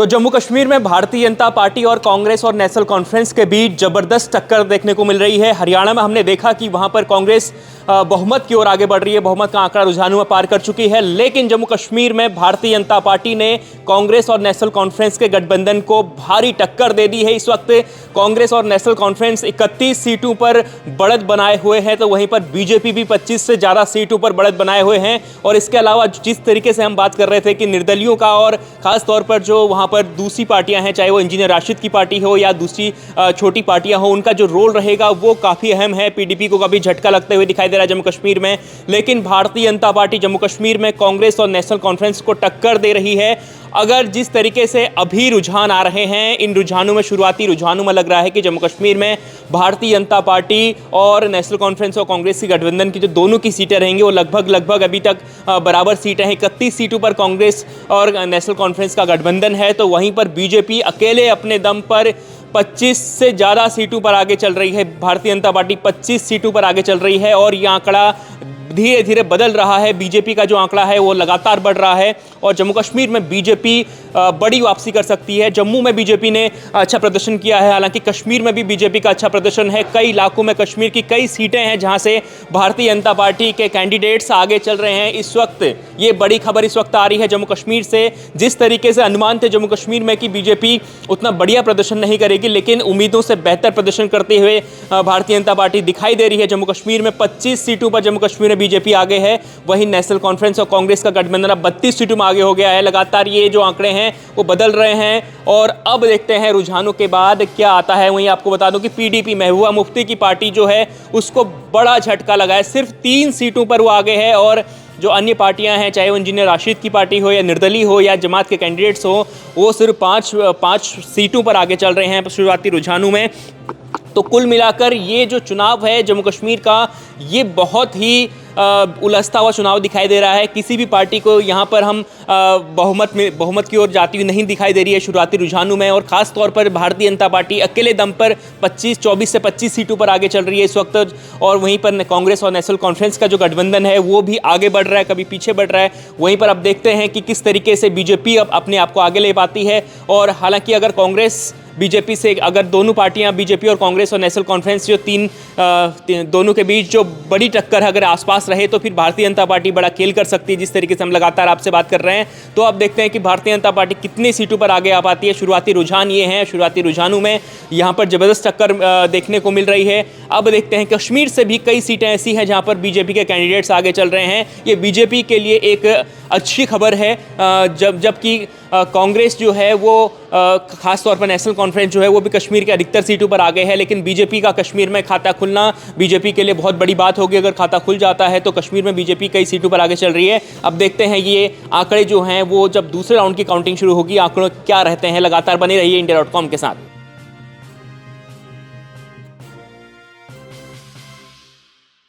तो जम्मू कश्मीर में भारतीय जनता पार्टी और कांग्रेस और नेशनल कॉन्फ्रेंस के बीच जबरदस्त टक्कर देखने को मिल रही है। हरियाणा में हमने देखा कि वहां पर कांग्रेस बहुमत की ओर आगे बढ़ रही है, बहुमत का आंकड़ा रुझानों में पार कर चुकी है। लेकिन जम्मू कश्मीर में भारतीय जनता पार्टी ने कांग्रेस और नेशनल कॉन्फ्रेंस के गठबंधन को भारी टक्कर दे दी है। इस वक्त कांग्रेस और नेशनल कॉन्फ्रेंस 31 सीटों पर बढ़त बनाए हुए हैं, तो वहीं पर बीजेपी भी 25 से ज्यादा सीटों पर बढ़त बनाए हुए हैं। और इसके अलावा जिस तरीके से हम बात कर रहे थे कि निर्दलियों का और खास तौर पर जो वहां पर दूसरी पार्टियां हैं, चाहे वो इंजीनियर राशिद की पार्टी हो या दूसरी छोटी पार्टियां हो, उनका जो रोल रहेगा वो काफी अहम है। पीडीपी को काफी झटका लगते हुए दिखाई दे रहा है जम्मू कश्मीर में। लेकिन भारतीय जनता पार्टी जम्मू कश्मीर में कांग्रेस और नेशनल कॉन्फ्रेंस को टक्कर दे रही है। अगर जिस तरीके से अभी रुझान आ रहे हैं, इन रुझानों में, शुरुआती रुझानों में लग रहा है कि जम्मू कश्मीर में भारतीय जनता पार्टी और नेशनल कॉन्फ्रेंस और कांग्रेस की गठबंधन की जो दोनों की सीटें रहेंगी वो लगभग अभी तक बराबर सीटें हैं। 31 सीटों पर कांग्रेस और नेशनल कॉन्फ्रेंस का गठबंधन है, तो वहीं पर बीजेपी अकेले अपने दम पर 25 से ज़्यादा सीटों पर आगे चल रही है। भारतीय जनता पार्टी 25 सीटों पर आगे चल रही है और यह आंकड़ा धीरे धीरे बदल रहा है। बीजेपी का जो आंकड़ा है वो लगातार बढ़ रहा है और जम्मू कश्मीर में बीजेपी बड़ी वापसी कर सकती है। जम्मू में बीजेपी ने अच्छा प्रदर्शन किया है, हालांकि कश्मीर में भी बीजेपी का अच्छा प्रदर्शन है। कई इलाकों में कश्मीर की कई सीटें हैं जहां से भारतीय जनता पार्टी के कैंडिडेट्स आगे चल रहे हैं। इस वक्त ये बड़ी खबर इस वक्त आ रही है जम्मू कश्मीर से। जिस तरीके से अनुमान थे जम्मू कश्मीर में कि बीजेपी उतना बढ़िया प्रदर्शन नहीं करेगी, लेकिन उम्मीदों से बेहतर प्रदर्शन करते हुए भारतीय जनता पार्टी दिखाई दे रही है जम्मू कश्मीर में। 25 सीटों पर जम्मू कश्मीर में बीजेपी आगे है, वहीं नेशनल कॉन्फ्रेंस और कांग्रेस का गठबंधन अब 32 सीटों में आगे हो गया है। लगातार ये जो आंकड़े हैं वो बदल रहे हैं और अब देखते हैं रुझानों के बाद क्या आता है। वहीं आपको बता दूं कि पीडीपी, महबूबा मुफ्ती की पार्टी जो है उसको बड़ा झटका लगा है। सिर्फ 3 सीटों पर वो आगे है और जो अन्य पार्टियां हैं, चाहे वो इंजीनियर राशिद की पार्टी हो या निर्दलीय हो या जमात के कैंडिडेट्स हो, वो सिर्फ पाँच सीटों पर आगे चल रहे हैं शुरुआती रुझानों में। तो कुल मिलाकर ये जो चुनाव है जम्मू कश्मीर का, ये बहुत ही उलझता हुआ चुनाव दिखाई दे रहा है। किसी भी पार्टी को यहाँ पर हम बहुमत की ओर जाती हुई नहीं दिखाई दे रही है शुरुआती रुझानों में। और खास तौर पर भारतीय जनता पार्टी अकेले दम पर 24 से 25 सीटों पर आगे चल रही है इस वक्त। और वहीं पर कांग्रेस और नेशनल कॉन्फ्रेंस का जो गठबंधन है वो भी आगे बढ़ रहा है, कभी पीछे बढ़ रहा है। वहीं पर अब देखते हैं कि किस तरीके से बीजेपी अब अपने आप को आगे ले पाती है। और हालांकि अगर कांग्रेस बीजेपी से, अगर दोनों पार्टियां बीजेपी और कांग्रेस और नेशनल कॉन्फ्रेंस जो दोनों के बीच जो बड़ी टक्कर अगर आसपास रहे, तो फिर भारतीय जनता पार्टी बड़ा खेल कर सकती है। जिस तरीके से हम लगातार आपसे बात कर रहे हैं, तो अब देखते हैं कि भारतीय जनता पार्टी कितनी सीटों पर आगे आ पाती है। शुरुआती रुझान ये हैं, शुरुआती रुझानों में यहाँ पर जबरदस्त टक्कर देखने को मिल रही है। अब देखते हैं कश्मीर से भी कई सीटें ऐसी हैं जहाँ पर बीजेपी के कैंडिडेट्स आगे चल रहे हैं। ये बीजेपी के लिए एक अच्छी खबर है, जबकि कांग्रेस जो है वो खास तौर पर नेशनल कॉन्फ्रेंस जो है वो भी कश्मीर के अधिकतर सीटों पर आगे है। लेकिन बीजेपी का कश्मीर में खाता खुलना बीजेपी के लिए बहुत बड़ी बात होगी। अगर खाता खुल जाता है तो कश्मीर में बीजेपी कई सीटों पर आगे चल रही है। अब देखते हैं ये आंकड़े जो हैं वो जब दूसरे राउंड की काउंटिंग शुरू होगी, आंकड़े क्या रहते हैं। लगातार बने रहिए इंडिया.com के साथ।